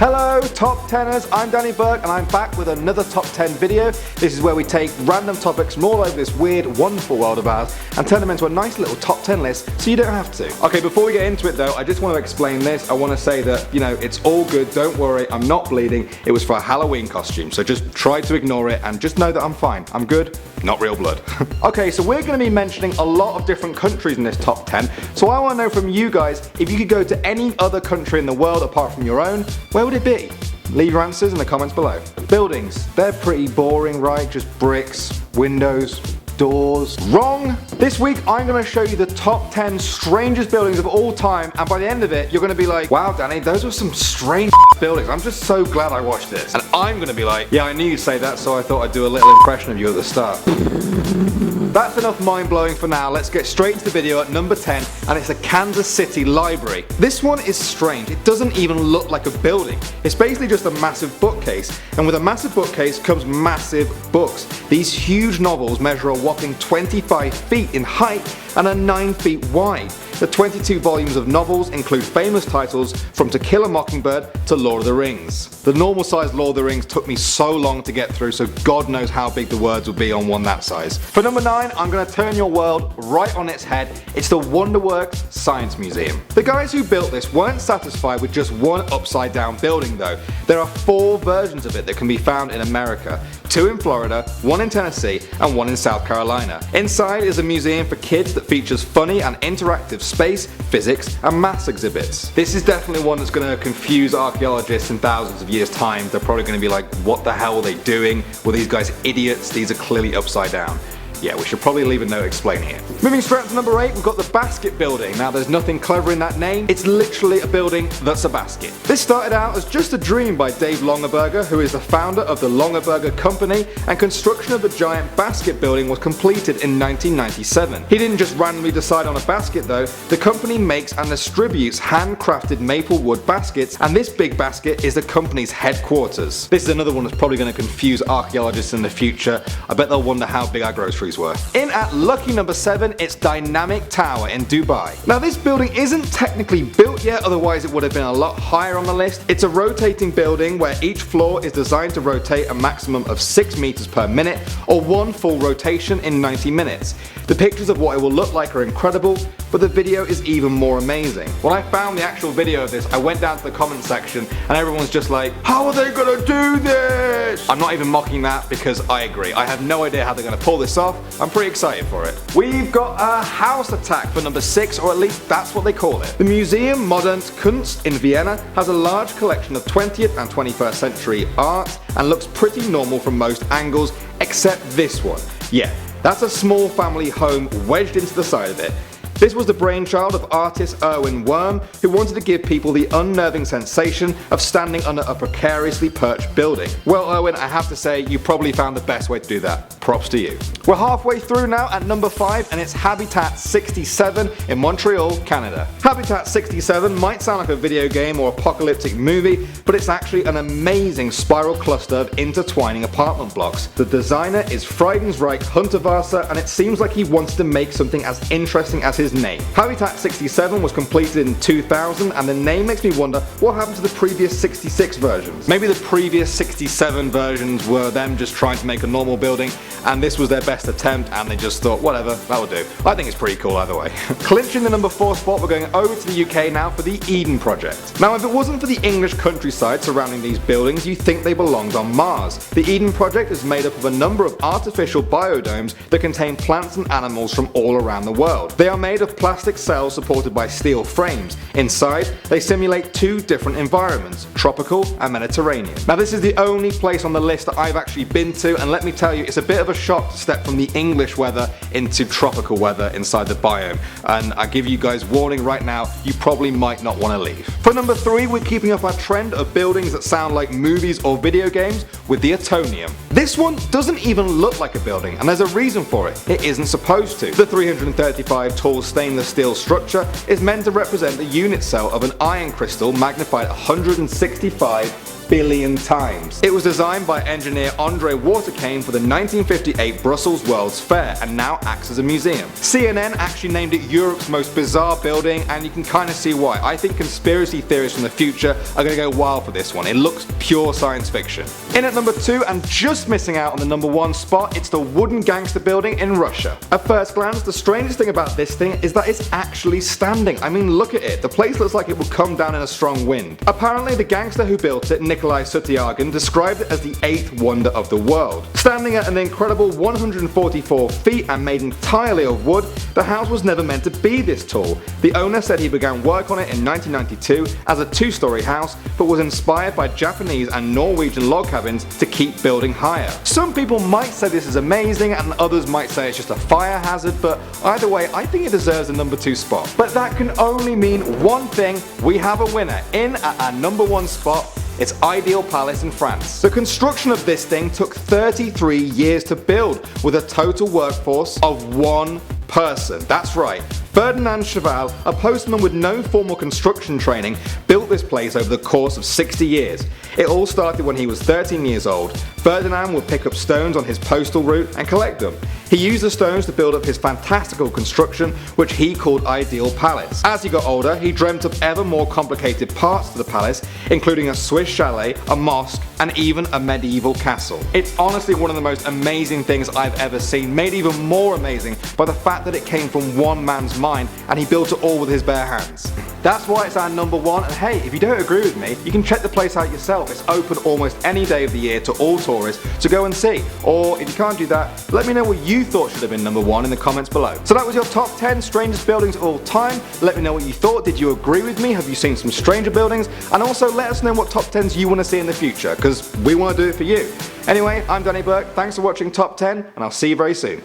Hello Top Teners, I'm Danny Burke and I'm back with another Top 10 video. This is where we take random topics from all over this weird, wonderful world of ours and turn them into a nice little Top 10 list so you don't have to. Okay, before we get into it though, I just want to explain this. I want to say that, it's all good, don't worry, I'm not bleeding. It was for a Halloween costume, so just try to ignore it and just know that I'm fine. I'm good, not real blood. Okay, so we're going to be mentioning a lot of different countries in this Top 10, so I want to know from you guys, if you could go to any other country in the world apart from your own, where would it be? Leave your answers in the comments below. Buildings, they're pretty boring, right? Just bricks, windows, doors. Wrong! This week I'm going to show you the top 10 strangest buildings of all time, and by the end of it you're going to be like, wow Danny, those were some strange buildings. I'm just so glad I watched this. And I'm going to be like, yeah, I knew you'd say that, so I thought I'd do a little impression of you at the start. That's enough mind-blowing for now. Let's get straight into the video at number 10, and it's the Kansas City Library. This one is strange. It doesn't even look like a building. It's basically just a massive bookcase, and with a massive bookcase comes massive books. These huge novels measure a whopping 25 feet in height and are 9 feet wide. The 22 volumes of novels include famous titles from To Kill a Mockingbird to Lord of the Rings. The normal sized Lord of the Rings took me so long to get through, so God knows how big the words will be on one that size. For number 9, I'm going to turn your world right on its head. It's the Wonderworks Science Museum. The guys who built this weren't satisfied with just one upside down building though. There are 4 versions of it that can be found in America. 2 in Florida, 1 in Tennessee, and 1 in South Carolina. Inside is a museum for kids that features funny and interactive space, physics, and maths exhibits. This is definitely one that's going to confuse archaeologists in thousands of years' time. They're probably going to be like, what the hell are they doing? Were these guys idiots? These are clearly upside down. Yeah, we should probably leave a note explaining it. Moving straight to number 8, we've got the Basket Building. Now there's nothing clever in that name, it's literally a building that's a basket. This started out as just a dream by Dave Longaberger, who is the founder of the Longaberger Company, and construction of the giant basket building was completed in 1997. He didn't just randomly decide on a basket though, the company makes and distributes handcrafted maple wood baskets, and this big basket is the company's headquarters. This is another one that's probably going to confuse archaeologists in the future. I bet they'll wonder how big our groceries were. In at lucky number 7, it's Dynamic Tower in Dubai. Now this building isn't technically built yet, otherwise it would have been a lot higher on the list. It's a rotating building where each floor is designed to rotate a maximum of 6 meters per minute, or 1 full rotation in 90 minutes. The pictures of what it will look like are incredible, but the video is even more amazing. When I found the actual video of this, I went down to the comment section and everyone's just like, how are they gonna do this? I'm not even mocking that because I agree. I have no idea how they're gonna pull this off. I'm pretty excited for it. We've got a house attack for number 6, or at least that's what they call it. The Museum Modernes Kunst in Vienna has a large collection of 20th and 21st century art and looks pretty normal from most angles, except this one. Yeah, that's a small family home wedged into the side of it. This was the brainchild of artist Erwin Worm, who wanted to give people the unnerving sensation of standing under a precariously perched building. Well Erwin, I have to say, you probably found the best way to do that. Props to you. We're halfway through now at number 5, and it's Habitat 67 in Montreal, Canada. Habitat 67 might sound like a video game or apocalyptic movie, but it's actually an amazing spiral cluster of intertwining apartment blocks. The designer is Friedensreich Hunterwasser, and it seems like he wants to make something as interesting as his name. Habitat 67 was completed in 2000, and the name makes me wonder what happened to the previous 66 versions. Maybe the previous 67 versions were them just trying to make a normal building, and this was their best attempt and they just thought, whatever, that'll do. I think it's pretty cool either way. Clinching the number 4 spot, we're going over to the UK now for the Eden Project. Now if it wasn't for the English countryside surrounding these buildings, you'd think they belonged on Mars. The Eden Project is made up of a number of artificial biodomes that contain plants and animals from all around the world. They are made of plastic cells supported by steel frames. Inside, they simulate 2 different environments, tropical and Mediterranean. Now this is the only place on the list that I've actually been to, and let me tell you, it's a bit of a shock to step from the English weather into tropical weather inside the biome, and I give you guys warning right now, you probably might not want to leave. For number 3, we're keeping up our trend of buildings that sound like movies or video games with the Atonium. This one doesn't even look like a building, and there's a reason for it. It isn't supposed to. The 335 tall stainless steel structure is meant to represent the unit cell of an iron crystal magnified 165 billion times. It was designed by engineer Andre Waterkane for the 1958 Brussels World's Fair and now acts as a museum. CNN actually named it Europe's most bizarre building, and you can kind of see why. I think conspiracy theorists from the future are going to go wild for this one. It looks pure science fiction. In at number 2 and just missing out on the number 1 spot, it's the wooden Gangster building in Russia. At first glance, the strangest thing about this thing is that it's actually standing. I mean, look at it. The place looks like it would come down in a strong wind. Apparently, the gangster who built it, Nikolai Sutyagin, described it as the 8th wonder of the world. Standing at an incredible 144 feet and made entirely of wood, the house was never meant to be this tall. The owner said he began work on it in 1992 as a 2-story house, but was inspired by Japanese and Norwegian log cabins to keep building higher. Some people might say this is amazing and others might say it's just a fire hazard, but either way, I think it deserves a number 2 spot. But that can only mean one thing: we have a winner. In at our number 1 spot, it's Ideal Palace in France. The construction of this thing took 33 years to build, with a total workforce of 1 person. That's right. Ferdinand Cheval, a postman with no formal construction training, built this place over the course of 60 years. It all started when he was 13 years old. Ferdinand would pick up stones on his postal route and collect them. He used the stones to build up his fantastical construction, which he called Ideal Palace. As he got older, he dreamt up ever more complicated parts to the palace, including a Swiss chalet, a mosque, and even a medieval castle. It's honestly one of the most amazing things I've ever seen, made even more amazing by the fact that it came from one man's mind and he built it all with his bare hands. That's why it's our number 1, and hey, if you don't agree with me, you can check the place out yourself. It's open almost any day of the year to all tourists to go and see. Or if you can't do that, let me know what you thought should have been number 1 in the comments below. So that was your top 10 strangest buildings of all time. Let me know what you thought. Did you agree with me? Have you seen some stranger buildings? And also let us know what top 10s you want to see in the future, because we want to do it for you. Anyway, I'm Danny Burke, thanks for watching Top 10, and I'll see you very soon.